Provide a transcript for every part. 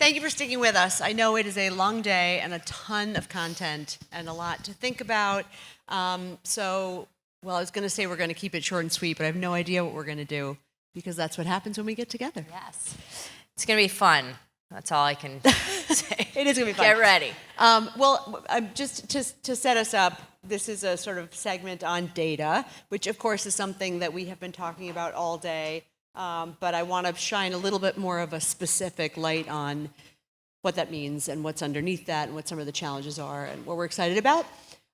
Thank you for sticking with us. I know it is a long day and a ton of content and a lot to think about. Well, I was going to say we're going to keep it short and sweet, but I have no idea what we're going to do because that's what happens when we get together. Yes. It's going to be fun. That's all I can say. It is going to be fun. Get ready. Just to set us up, this is a sort of segment on data, which of course is something that we have been talking about all day. But I want to shine a little bit more of a specific light on what that means and what's underneath that and what some of the challenges are and what we're excited about.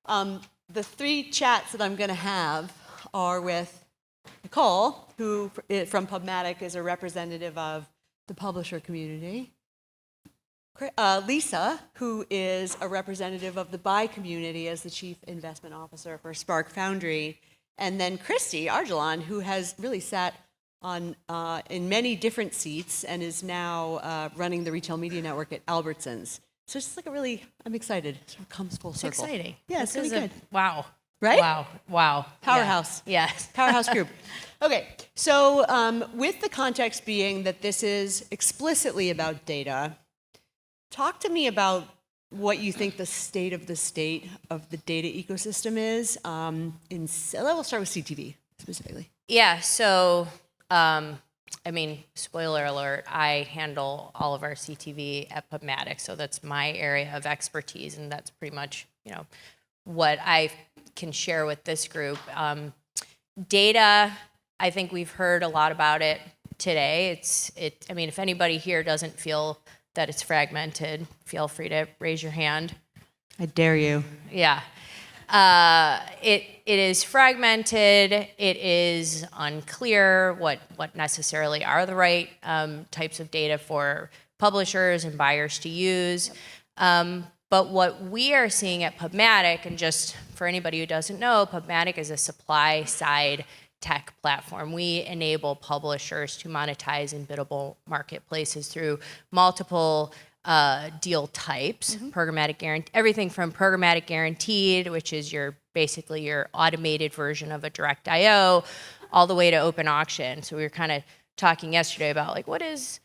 The three chats that I'm going to have are with Nicole, who from PubMatic is a representative of the publisher community. Lisa, who is a representative of the buy community as the chief investment officer for Spark Foundry. And then Christy Argelon, who has really sat on in many different seats and is now running the retail media network at Albertsons. So it's just like I'm excited. It sort of comes full circle. It's exciting. Yeah, it's going to be good. Wow. Right? Wow. Powerhouse. Yeah. Yes. Powerhouse group. Okay, so with the context being that this is explicitly about data, talk to me about what you think the state of the data ecosystem is. We'll start with CTV specifically. Yeah, so spoiler alert, I handle all of our CTV at PubMatic's, so that's my area of expertise, and that's pretty much, what I can share with this group. Data, I think we've heard a lot about it today. If anybody here doesn't feel that it's fragmented, feel free to raise your hand. I dare you. Yeah. It is fragmented. It is unclear what necessarily are the right types of data for publishers and buyers to use. But what we are seeing at PubMatic, and just for anybody who doesn't know, PubMatic is a supply-side tech platform. We enable publishers to monetize in biddable marketplaces through multiple deal types, programmatic everything from programmatic guaranteed, which is basically your automated version of a direct IO, all the way to open auction. So we were kind of talking yesterday about what is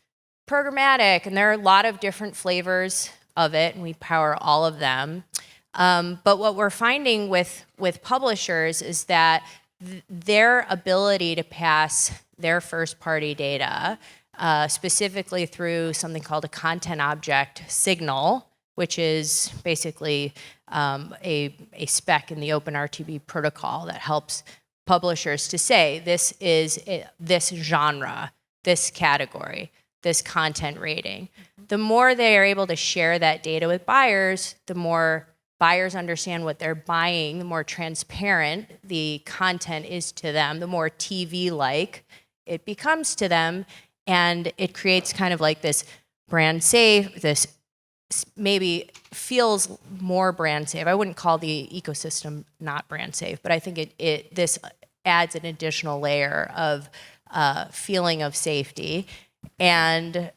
programmatic, and there are a lot of different flavors of it, and we power all of them. But what we're finding with publishers is that their ability to pass their first-party data specifically through something called a content object signal, which is basically a spec in the OpenRTB protocol that helps publishers to say, this is this genre, this category, this content rating. The more they are able to share that data with buyers, the more buyers understand what they're buying, the more transparent the content is to them, the more TV-like it becomes to them. And it creates kind of like this brand safe, this maybe feels more brand safe. I wouldn't call the ecosystem not brand safe, but I think this adds an additional layer of feeling of safety and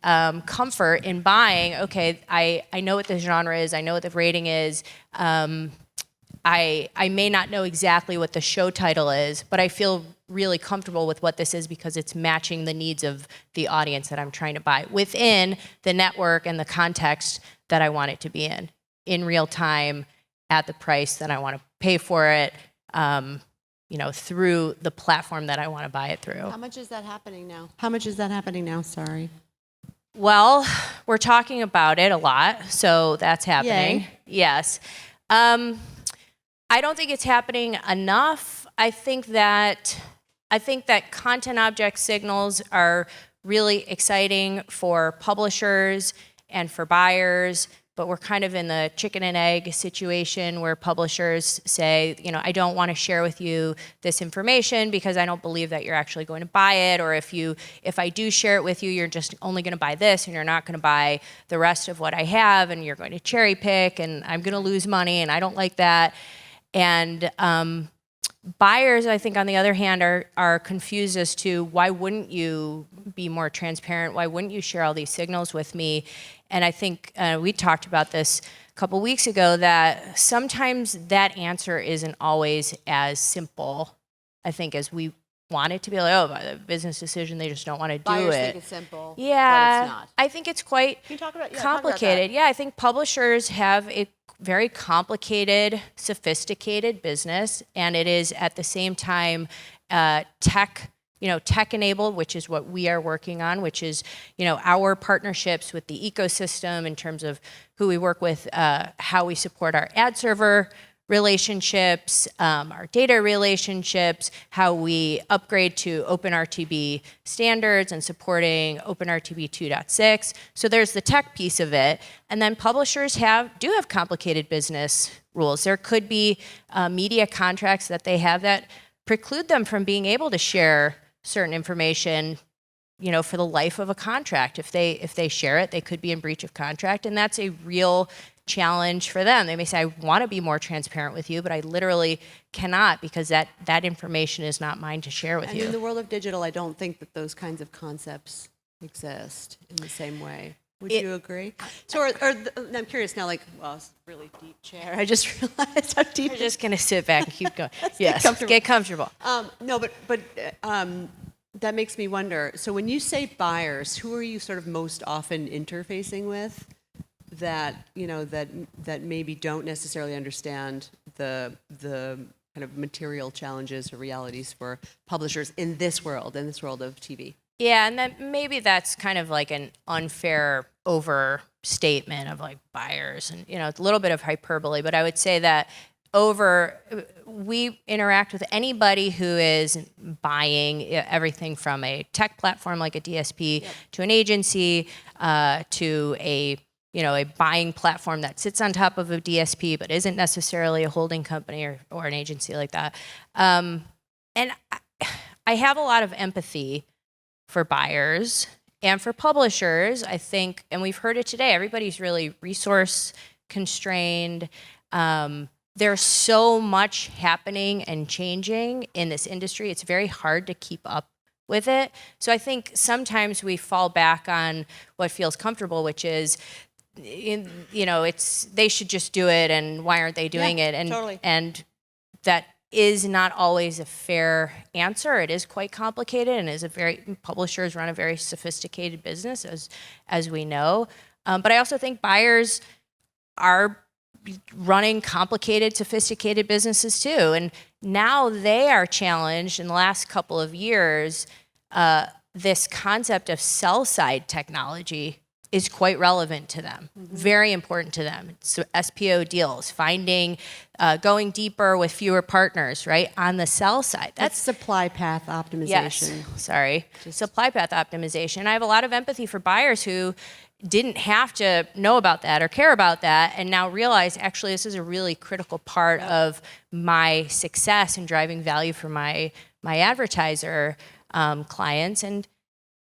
comfort in buying. Okay, I know what the genre is, I know what the rating is. I may not know exactly what the show title is, but I feel really comfortable with what this is because it's matching the needs of the audience that I'm trying to buy within the network and the context that I want it to be in real time, at the price that I want to pay for it, through the platform that I want to buy it through. How much is that happening now? Sorry. Well, we're talking about it a lot, so that's happening. Yay. Yes. I don't think it's happening enough. I think that content object signals are really exciting for publishers and for buyers, but we're kind of in the chicken and egg situation where publishers say, I don't want to share with you this information because I don't believe that you're actually going to buy it, or if I do share it with you, you're just only going to buy this and you're not going to buy the rest of what I have, and you're going to cherry pick, and I'm going to lose money, and I don't like that. And buyers, I think, on the other hand, are confused as to why wouldn't you be more transparent? Why wouldn't you share all these signals with me? And I think we talked about this a couple weeks ago, that sometimes that answer isn't always as simple, I think, as we want it to be like, oh, by the business decision, they just don't want to do Buyers it. think it's simple, Yeah, but it's not. I think it's quite Can you talk about complicated. Yeah, I think publishers have a very complicated, sophisticated business, and it is at the same time tech enabled, which is what we are working on, which is, our partnerships with the ecosystem in terms of who we work with, how we support our ad server relationships, our data relationships, how we upgrade to OpenRTB standards and supporting OpenRTB 2.6. So there's the tech piece of it. And then publishers do have complicated business rules. There could be media contracts that they have that preclude them from being able to share certain information, for the life of a contract. If they share it, they could be in breach of contract, and that's a real challenge for them. They may say, I want to be more transparent with you, but I literally cannot because that information is not mine to share with you. And in the world of digital, I don't think that those kinds of concepts exist in the same way. Would you agree? So, I'm curious now, it's a really deep chair. I just realized how deep. You're just going to sit back and keep going. Yes, get comfortable. No, but that makes me wonder. So when you say buyers, who are you sort of most often interfacing with that maybe don't necessarily understand the kind of material challenges or realities for publishers in this world of TV? Yeah, and then maybe that's kind of like an unfair overstatement of like buyers and, a little bit of hyperbole, but I would say that we interact with anybody who is buying everything from a tech platform like a DSP to an agency to a buying platform that sits on top of a DSP but isn't necessarily a holding company or an agency like that. And I have a lot of empathy for buyers and for publishers, I think, and we've heard it today, everybody's really resource constrained. There's so much happening and changing in this industry. It's very hard to keep up with it. So I think sometimes we fall back on what feels comfortable, which is, they should just do it, and why aren't they doing it? And totally. And that is not always a fair answer. It is quite complicated, and publishers run a very sophisticated business, as we know. But I also think buyers are running complicated, sophisticated businesses too. And now they are challenged in the last couple of years. This concept of sell-side technology is quite relevant to them, very important to them. So SPO deals, going deeper with fewer partners, right, on the sell side. That's supply path optimization. Yes, sorry. Supply path optimization. I have a lot of empathy for buyers who didn't have to know about that or care about that and now realize, actually, this is a really critical part of my success in driving value for my advertiser clients. And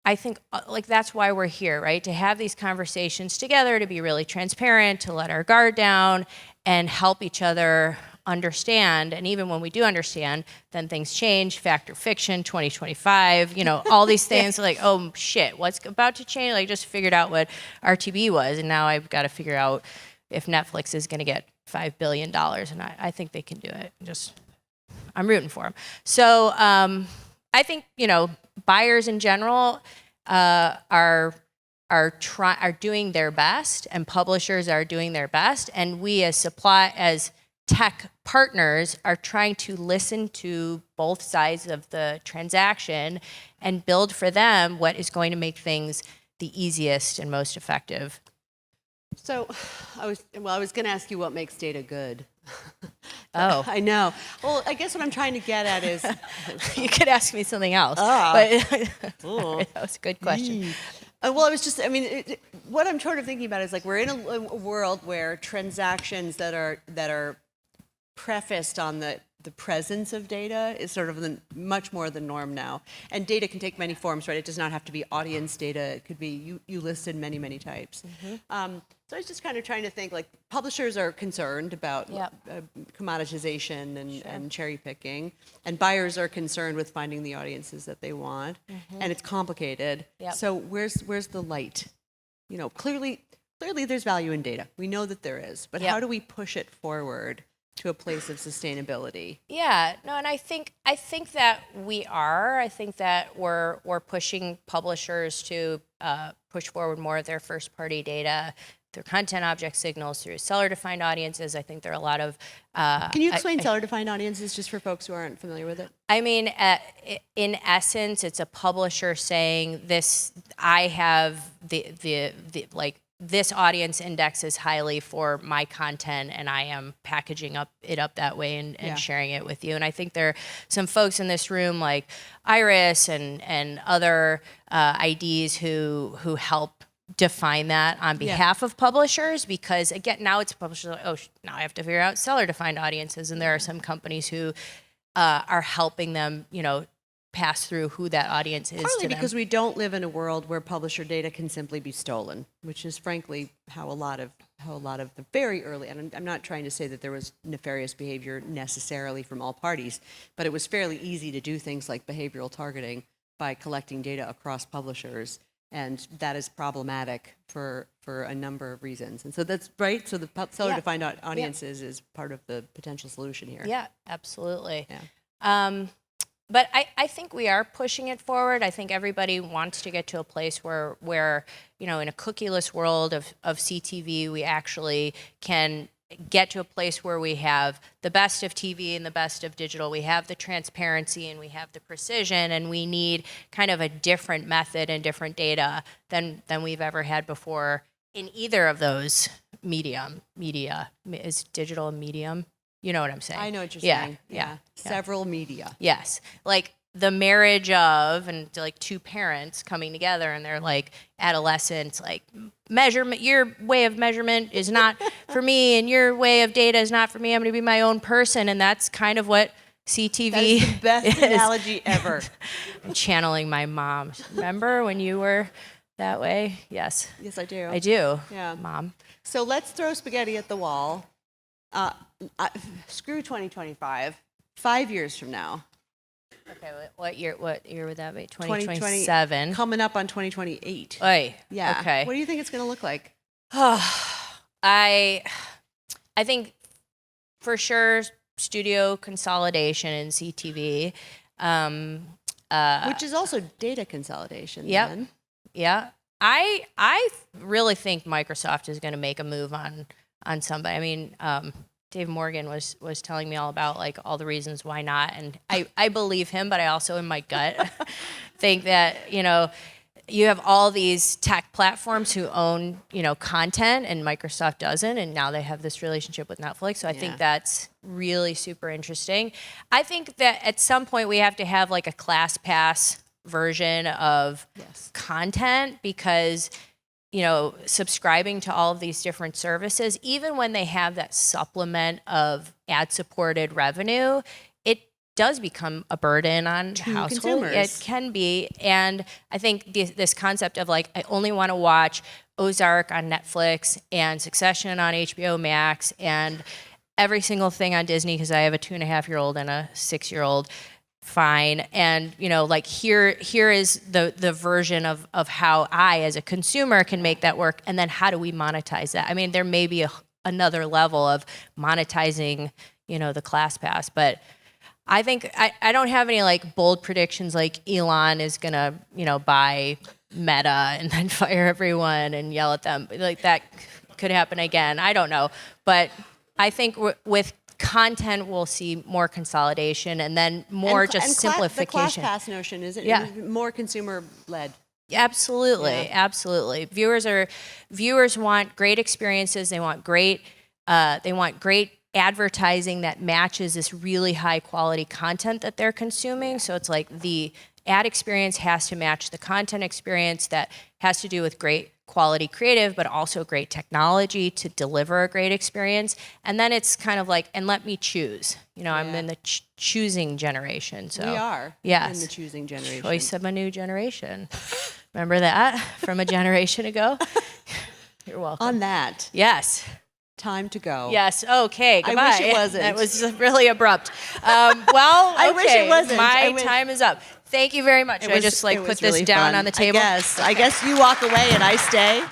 I think that's why we're here, right? To have these conversations together, to be really transparent, to let our guard down and help each other understand. And even when we do understand, then things change, fact or fiction, 2025, all these things like, oh shit, what's about to change? I just figured out what RTB was, and now I've got to figure out if Netflix is going to get $5 billion, and I think they can do it. I'm rooting for them. So I think, buyers in general are doing their best, and publishers are doing their best, and we as tech partners are trying to listen to both sides of the transaction and build for them what is going to make things the easiest and most effective. So I was going to ask you what makes data good. Oh. I know. Well, I guess what I'm trying to get at is... You could ask me something else. But sorry, that was a good question. What I'm sort of thinking about is we're in a world where transactions that are prefaced on the presence of data is sort of much more the norm now. And data can take many forms, right? It does not have to be audience data. It could be, you listed many, many types. So I was just kind of trying to think, publishers are concerned about commoditization and cherry picking, and buyers are concerned with finding the audiences that they want, and it's complicated. So where's the light? Clearly there's value in data. We know that there is, but how do we push it forward to a place of sustainability. Yeah, no, and I think that we are. I think that we're pushing publishers to push forward more of their first-party data through content object signals, through seller-defined audiences. I think there are a lot of. Can you explain seller-defined audiences just for folks who aren't familiar with it? I mean, in essence, it's a publisher saying this. I have the like. This audience indexes highly for my content, and I am packaging it up that way and sharing it with you. And I think there are some folks in this room like Iris and other IDs who help define that on behalf of publishers, because again, now it's publishers like, oh, now I have to figure out seller-defined audiences, and there are some companies who are helping them, pass through who that audience is. Partly to them. because we don't live in a world where publisher data can simply be stolen, which is frankly how a lot of the very early, and I'm not trying to say that there was nefarious behavior necessarily from all parties, but it was fairly easy to do things like behavioral targeting by collecting data across publishers, and that is problematic for a number of reasons. And so that's right. So the seller-defined audiences is part of the potential solution here. Yeah, absolutely. Yeah. But I think we are pushing it forward. I think everybody wants to get to a place where in a cookieless world of CTV, we actually can get to a place where we have the best of TV and the best of digital. We have the transparency and we have the precision, and we need kind of a different method and different data than we've ever had before in either of those media. Is digital a medium? You know what I'm saying? I know what you're saying. Yeah. Several media. Yes. Like the marriage of, and like two parents coming together and they're like adolescents, like measurement, your way of measurement is not for me and your way of data is not for me. I'm going to be my own person. And that's kind of what CTV That is the best analogy ever. I'm channeling my mom. Remember when you were that way? Yes. Yes, I do. I do. Yeah. Mom. So let's throw spaghetti at the wall. Screw 2025. 5 years from now. Okay, what year would that be? 2027. Coming up on 2028. Oy. Yeah. Okay. What do you think it's going to look like? I think for sure studio consolidation in CTV. Which is also data consolidation. Yep. Then. Yeah. I really think Microsoft is going to make a move on somebody. I mean, Dave Morgan was telling me all about like all the reasons why not, and I believe him, but I also in my gut think that you have all these tech platforms who own content, and Microsoft doesn't, and now they have this relationship with Netflix. So I think that's really super interesting. I think that at some point we have to have like a class pass version of content, because subscribing to all of these different services, even when they have that supplement of ad-supported revenue, it does become a burden on households. Consumers. It can be. And I think this concept of like, I only want to watch Ozark on Netflix and Succession on HBO Max and every single thing on Disney, because I have a 2.5-year-old and a 6-year-old, fine. And like here is the version of how I as a consumer can make that work, and then how do we monetize that? I mean, there may be another level of monetizing the class pass, but I think I don't have any like bold predictions like Elon is gonna buy Meta and then fire everyone and yell at them. Like that could happen again. I don't know, but I think with content, we'll see more consolidation and then more simplification. The class pass notion is more consumer led. Absolutely, absolutely. Viewers want great experiences. They want great advertising that matches this really high quality content that they're consuming. So it's like the ad experience has to match the content experience that has to do with great quality creative, but also great technology to deliver a great experience. And then it's kind of like, and let me choose. I'm in the choosing generation. So we are in the choosing generation. Choice of a new generation. Remember that from a generation ago? You're welcome. On that. Yes. Time to go. Yes. Okay. Goodbye. I wish it wasn't. That was really abrupt. Well, I wish it wasn't. My time is up. Thank you very much. I just put this really down on the table. I guess you walk away and I stay.